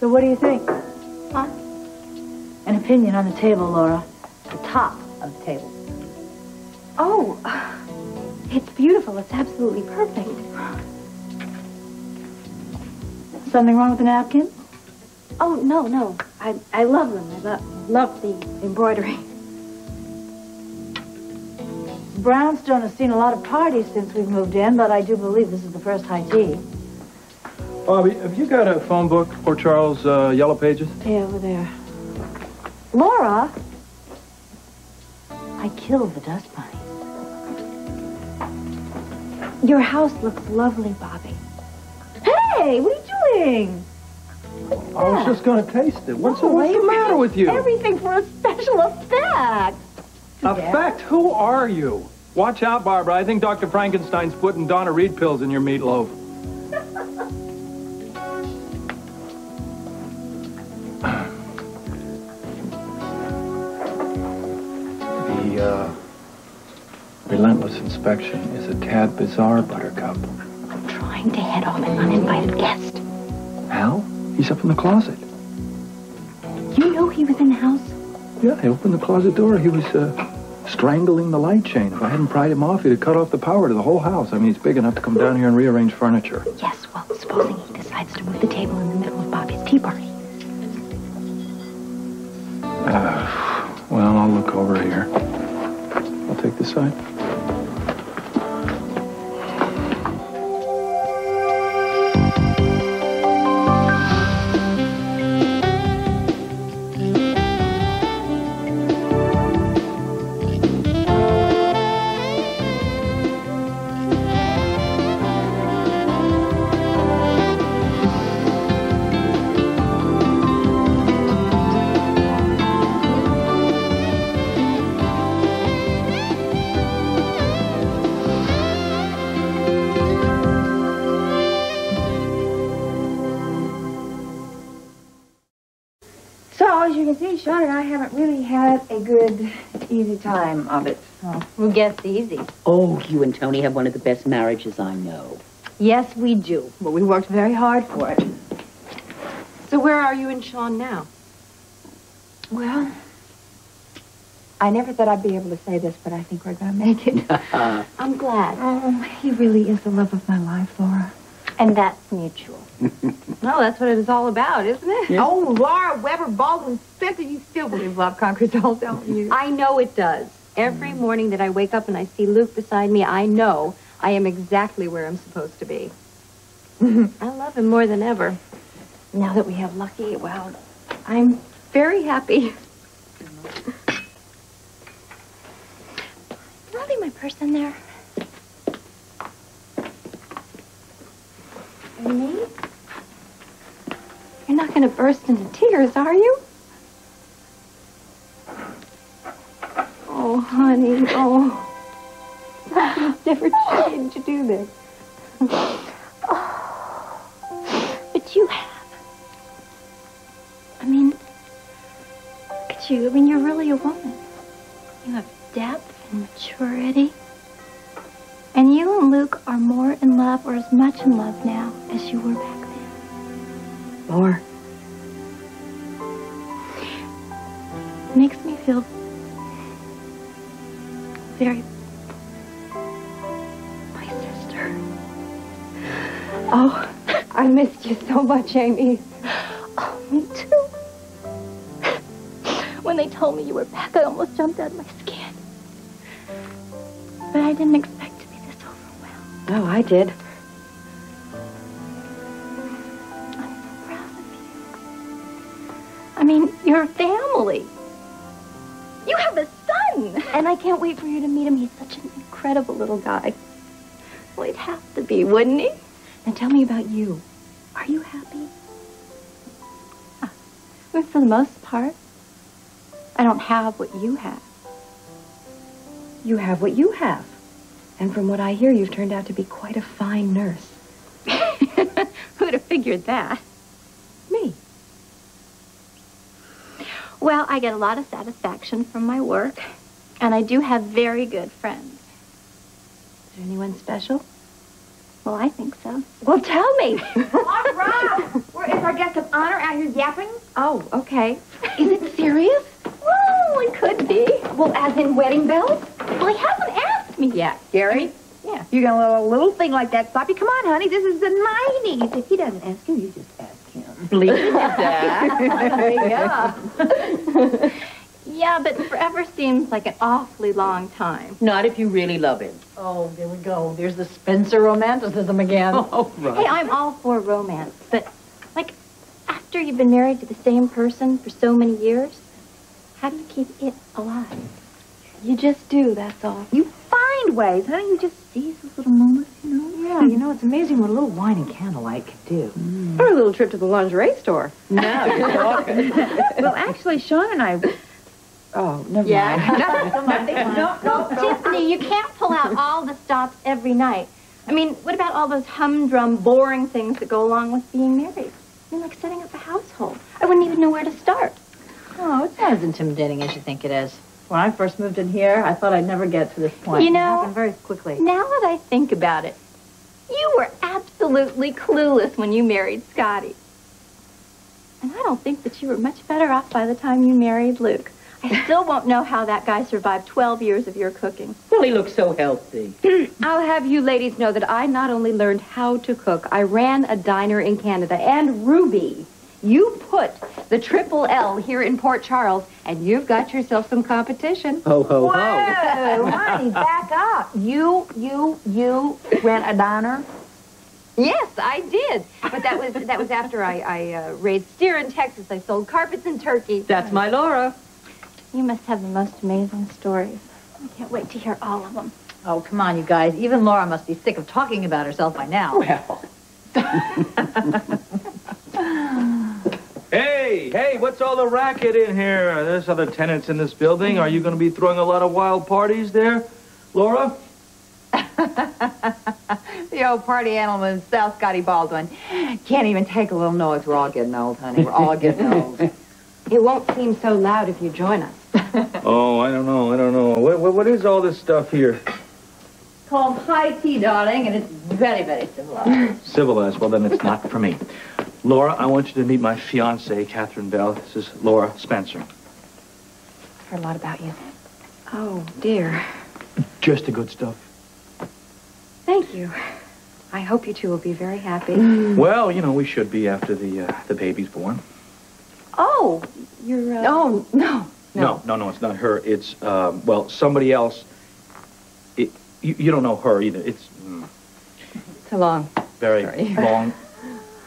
So what do you think? Huh? An opinion on the table, Laura. The top of the table. Oh, it's beautiful. It's absolutely perfect. Something wrong with the napkin? Oh, no. I love them. I love the embroidery. Brownstone has seen a lot of parties since we've moved in, but I do believe this is the first high tea. Bobby, have you got a phone book for Charles' Yellow Pages? Yeah, over there. Laura! I killed the dust bunnies. Your house looks lovely, Bobby. Hey, what are you doing? I was just going to taste it. What's the matter with you? Everything for a special effect. Effect? Who are you? Watch out, Barbara. I think Dr. Frankenstein's putting Donna Reed pills in your meatloaf. The relentless inspection is a tad bizarre, Buttercup. I'm trying to head off an uninvited guest. Al? He's up in the closet. You know he was in the house? Yeah, I opened the closet door. He was strangling the light chain. If I hadn't pried him off, he'd have cut off the power to the whole house. I mean, he's big enough to come down here and rearrange furniture. Yes, well, supposing he decides to move the table in the middle of Bobby's tea party. Well, I'll look over here. I'll take this side. As you can see, Sean and I haven't really had a good, easy time of it. Oh, who gets easy? Oh, you and Tony have one of the best marriages I know. Yes, we do. But we worked very hard for it. So where are you and Sean now? Well, I never thought I'd be able to say this, but I think we're going to make it. I'm glad. Oh, he really is the love of my life, Laura. And that's mutual. Well, that's what it's all about, isn't it? Yeah. Oh, Laura, Weber, Baldwin, Spencer, you still believe love conquers all, don't you? I know it does. Every morning that I wake up and I see Luke beside me, I know I am exactly where I'm supposed to be. I love him more than ever. Now that we have Lucky, well, I'm very happy. Can I leave my purse in there? Amy? You're not going to burst into tears, are you? Oh, honey, oh. I've never tried to do this. Oh. But you have. I mean, look at you. I mean, you're really a woman. You have depth and maturity. And you and Luke are more in love, or as much in love now, as you were back then. More. Makes me feel very... my sister. Oh, I missed you so much, Amy. Oh, me too. When they told me you were back, I almost jumped out of my skin. But I didn't expect to be this overwhelmed. Oh, I did. I'm so proud of you. I mean, you're family. You have a son. And I can't wait for you to meet him. He's such an incredible little guy. Well, he'd have to be, wouldn't he? Now tell me about you. Are you happy? Well, for the most part. I don't have what you have. You have what you have. And from what I hear, you've turned out to be quite a fine nurse. Who'd have figured that? Me. Well, I get a lot of satisfaction from my work, and I do have very good friends. Is there anyone special? Well, I think so. Well, tell me. What's wrong? Where is our guest of honor out here yapping? Oh, okay. Is it serious? Well, it could be. Well, as in wedding bells? Well, he hasn't asked me yet. Gary? Yeah. You got a little thing like that, Sloppy. Come on, honey. This is the 90s. If he doesn't ask you, you just ask him. Believe that. Yeah. Yeah, but forever seems like an awfully long time. Not if you really love him. Oh, there we go. There's the Spencer romanticism again. Oh, right. Hey, I'm all for romance, but, like, after you've been married to the same person for so many years, how do you keep it alive? You just do, that's all. You find ways, honey. You just seize those little moments, you know? Yeah, you know, it's amazing what a little wine and candlelight can do. Or a little trip to the lingerie store. Now you're talking. Well, actually, Sean and I... Oh, never mind. No, Tiffany, you can't pull out all the stops every night. I mean, what about all those humdrum, boring things that go along with being married? I mean, like setting up a household. I wouldn't even know where to start. Oh, it's not as intimidating as you think it is. When I first moved in here, I thought I'd never get to this point. You It know, happened very quickly. Now that I think about it, you were absolutely clueless when you married Scotty. And I don't think that you were much better off by the time you married Luke. I still won't know how that guy survived 12 years of your cooking. Well, he looks so healthy. I'll have you ladies know that I not only learned how to cook, I ran a diner in Canada. And Ruby, you put the Triple L here in Port Charles, and you've got yourself some competition. Ho, ho, ho. Whoa, honey, back up. You ran a diner? Yes, I did. But that was after I raised steer in Texas. I sold carpets in Turkey. That's my Laura. You must have the most amazing stories. I can't wait to hear all of them. Oh, come on, you guys. Even Laura must be sick of talking about herself by now. Well. Hey, what's all the racket in here? There's other tenants in this building. Are you going to be throwing a lot of wild parties there, Laura? The old party animal is South Scotty Baldwin. Can't even take a little noise. We're all getting old, honey. We're all getting old. It won't seem so loud if you join us. Oh, I don't know. What is all this stuff here? Called high tea, darling, and it's very, very civilized. Civilized. Well, then it's not for me. Laura, I want you to meet my fiancée, Catherine Bell. This is Laura Spencer. Heard a lot about you. Oh, dear. Just the good stuff. Thank you. I hope you two will be very happy. Well, you know, we should be after the baby's born. Oh, you're, Oh, no. No, it's not her. It's, well, somebody else. You don't know her either. It's It's a long very story. long,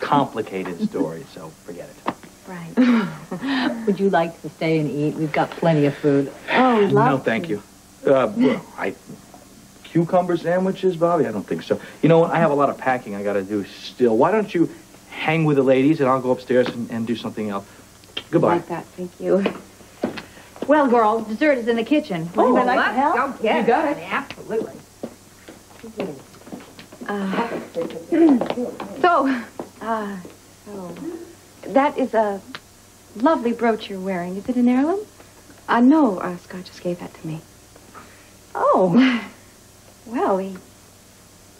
complicated story, so forget it. Right. Would you like to stay and eat? We've got plenty of food. Oh, we'd love No, thank you. Well, cucumber sandwiches, Bobby? I don't think so. You know what? I have a lot of packing I got to do still. Why don't you hang with the ladies, and I'll go upstairs and do something else. Goodbye. Like that, thank you. Well, girls, dessert is in the kitchen. Would anybody like to help? Go get You got it. Absolutely. So, that is a lovely brooch you're wearing. Is it an heirloom? No, Scott just gave that to me. oh, Well, he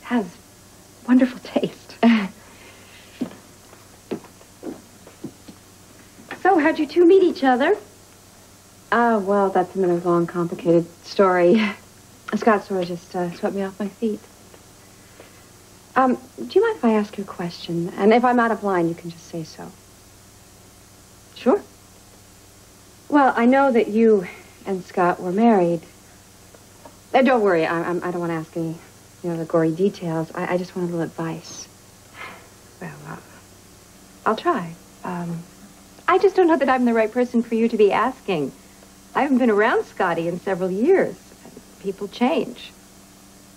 has wonderful taste. So, how'd you two meet each other? Well, that's another long, complicated story. Scott sort of just swept me off my feet. Do you mind if I ask you a question? And if I'm out of line, you can just say so. sure. Well, I know that you and Scott were married. Don't worry, I don't want to ask any, the gory details. I just want a little advice. Well, I'll try. I just don't know that I'm the right person for you to be asking. I haven't been around Scotty in several years. People change.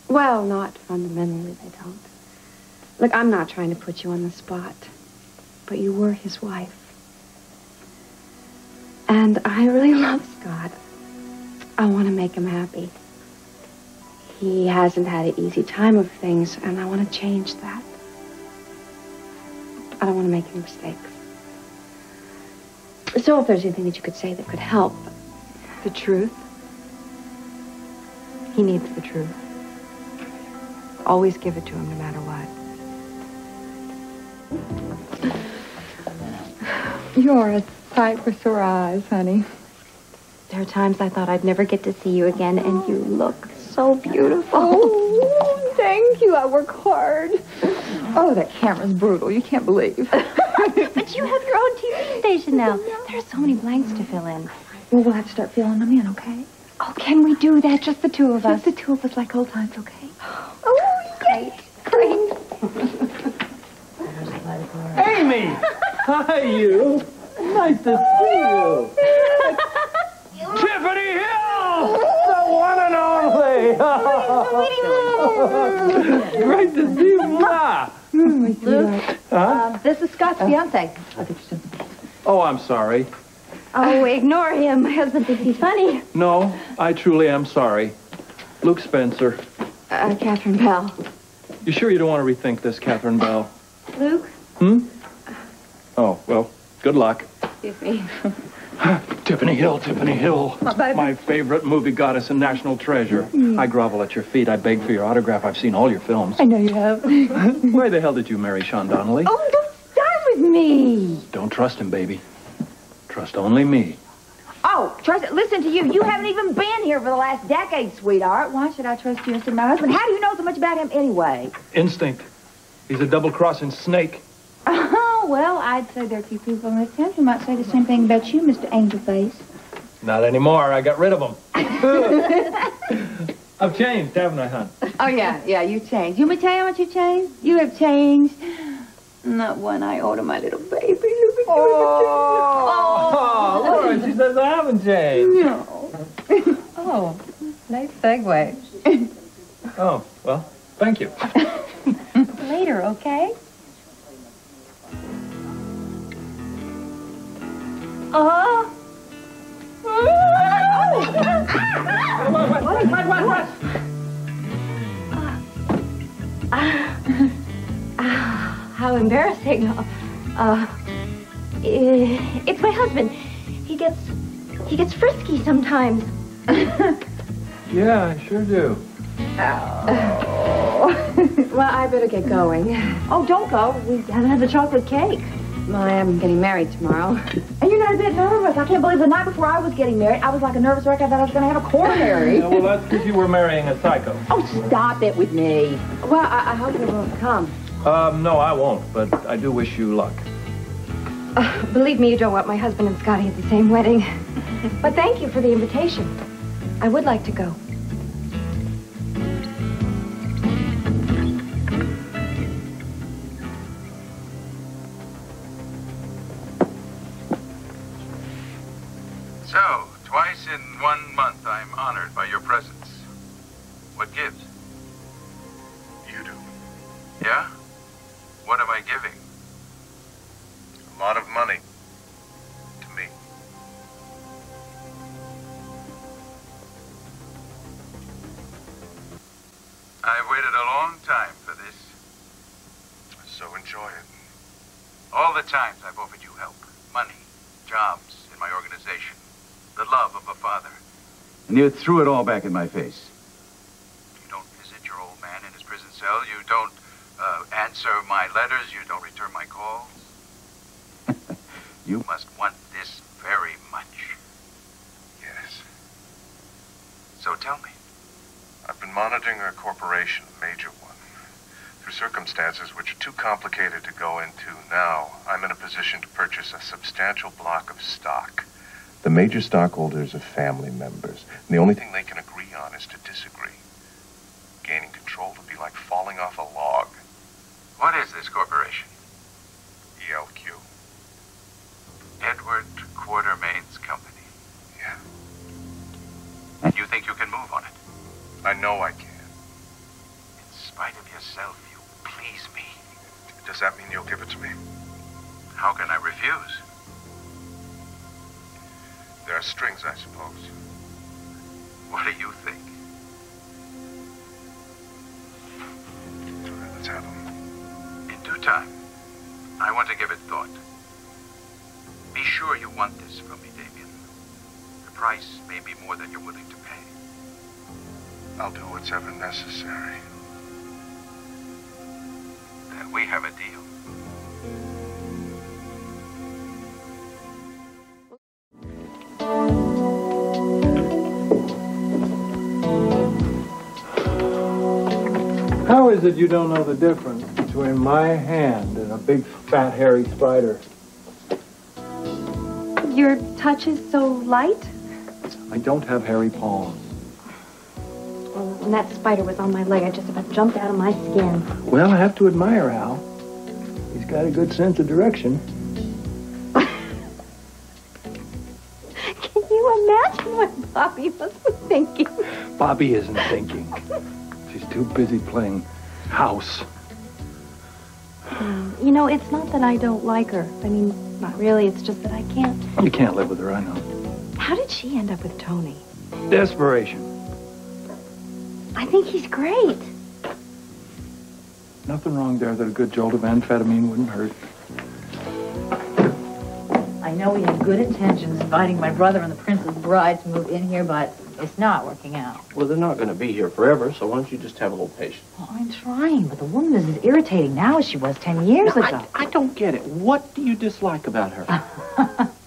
Well, not fundamentally, they don't. Look, I'm not trying to put you on the spot, but you were his wife. And I really love Scott. I want to make him happy. He hasn't had an easy time of things, and I want to change that. I don't want to make any mistakes. So if there's anything that you could say that could help. The truth. He needs the truth. Always give it to him no matter what. You're a sight for sore eyes, honey. There are times I thought I'd never get to see you again, and you look so beautiful. Oh, thank you. I work hard. Oh, that camera's brutal. You can't believe. But you have your own TV station now. There are so many blanks to fill in. Well, we'll have to start filling them in, okay? Oh, can we do that? Just the two of us? Just the two of us like old times, okay? Oh, great. Great. Amy! Hi, you. Nice to see you. Tiffany Hill! The one and only! Great to see you, Ma. Luke, this is Scott's fiance. Oh, I'm sorry. Oh, ignore him. My husband thinks he's funny. No, I truly am sorry. Luke Spencer. Catherine Bell. You sure you don't want to rethink this, Catherine Bell? Luke? Oh, well, good luck. Excuse me. Tiffany Hill, Tiffany Hill. My favorite movie goddess and national treasure. I grovel at your feet. I beg for your autograph. I've seen all your films. I know you have. Why the hell did you marry Sean Donnelly? Oh, don't start with me. Don't trust him, baby. Trust only me. Oh, listen to you. You haven't even been here for the last decade, sweetheart. Why should I trust you instead of my husband? How do you know so much about him anyway? Instinct. He's a double-crossing snake. Oh, well, I'd say there are a few people in this town who might say the same thing about you, Mr. Angelface. Not anymore. I got rid of him. I've changed, haven't I, hon? Oh, yeah, you changed. You want me to tell you how much you changed? You have changed. Not one iota, my little baby. Oh, Laura, she says I haven't changed. No. Oh, nice segue. Oh, well, thank you. Later, okay? What? How embarrassing. It's my husband. He gets frisky sometimes. Yeah, I sure do. Well, I better get going. Oh, don't go. We haven't had the chocolate cake. Well, I am getting married tomorrow. And you're not a bit nervous. I can't believe the night before I was getting married, I was like a nervous wreck. I thought I was going to have a coronary. Yeah, well, that's because you were marrying a psycho. Oh, stop it with me. Well, I hope you won't come. No, I won't, but I do wish you luck. Believe me, you don't want my husband and Scotty at the same wedding. But thank you for the invitation. I would like to go. So, twice in 1 month, I'm honored by your presence. What gives? You do. Yeah? What am I giving? A lot of money. To me. I've waited a long time for this. So enjoy it. All the times I've offered you help. Money, jobs in my organization. The love of a father. And you threw it all back in my face. You don't visit your old man in his prison cell. You don't answer my letters. You don't return my calls. You must want this very much. Yes. So tell me. I've been monitoring a corporation, a major one. Through circumstances which are too complicated to go into now, I'm in a position to purchase a substantial block of stock. The major stockholders are family members, and the only thing they can agree on is to disagree. Gaining control would be like falling off a log. What is this corporation? ELQ. Edward Quartermain's company. Yeah. And you think you can move on it? I know I can. In spite of yourself, you please me. Does that mean you'll give it to me? How can I refuse? There are strings, I suppose. What do you think? All right, let's have them. In due time, I want to give it thought. Be sure you want this from me, Damien. The price may be more than you're willing to pay. I'll do what's ever necessary. We have a deal. How is it you don't know the difference between my hand and a big, fat, hairy spider? Your touch is so light. I don't have hairy palms. Well, when that spider was on my leg, I just about jumped out of my skin. Well, I have to admire Al. He's got a good sense of direction. Can you imagine what Bobby must be thinking? Bobby isn't thinking. She's too busy playing house. You know, it's not that I don't like her. I mean, not really. It's just that I can't. You can't live with her, I know. How did she end up with Tony? Desperation. I think he's great. Nothing wrong there that a good jolt of amphetamine wouldn't hurt. I know we had good intentions inviting my brother and the Princess Bride to move in here, but it's not working out. Well, they're not going to be here forever, so why don't you just have a little patience? Well, I'm trying, but the woman is as irritating now as she was 10 years ago. I don't get it. What do you dislike about her?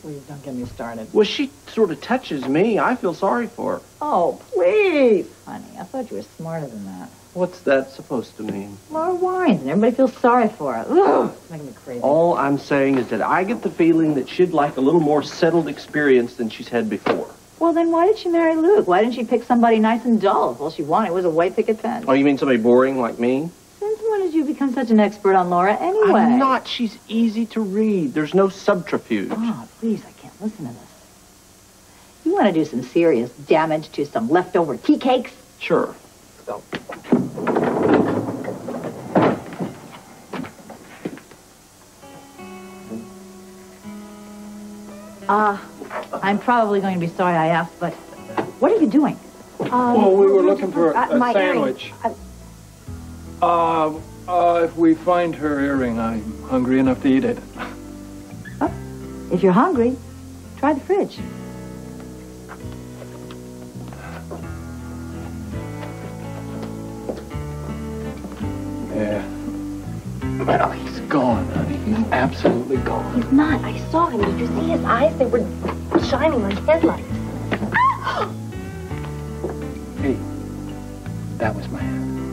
Please don't get me started. Well, she sort of touches me. I feel sorry for her. Oh, please. Honey, I thought you were smarter than that. What's that supposed to mean? Laura whines, and everybody feels sorry for her. Ugh, it's making me crazy. All I'm saying is that I get the feeling that she'd like a little more settled experience than she's had before. Well, then why did she marry Luke? Why didn't she pick somebody nice and dull? All she wanted was a white picket fence. Oh, you mean somebody boring like me? Since when did you become such an expert on Laura anyway? I'm not. She's easy to read. There's no subterfuge. Oh, please, I can't listen to this. You want to do some serious damage to some leftover tea cakes? Sure. I'm probably going to be sorry I asked, but what are you doing? Well, we were looking for a my sandwich. If we find her earring, I'm hungry enough to eat it. Huh? If you're hungry, try the fridge. Yeah. Well, he's gone, honey. He's absolutely gone. He's not. I saw him. Did you see his eyes? They were shining like headlights. Hey, that was my hand.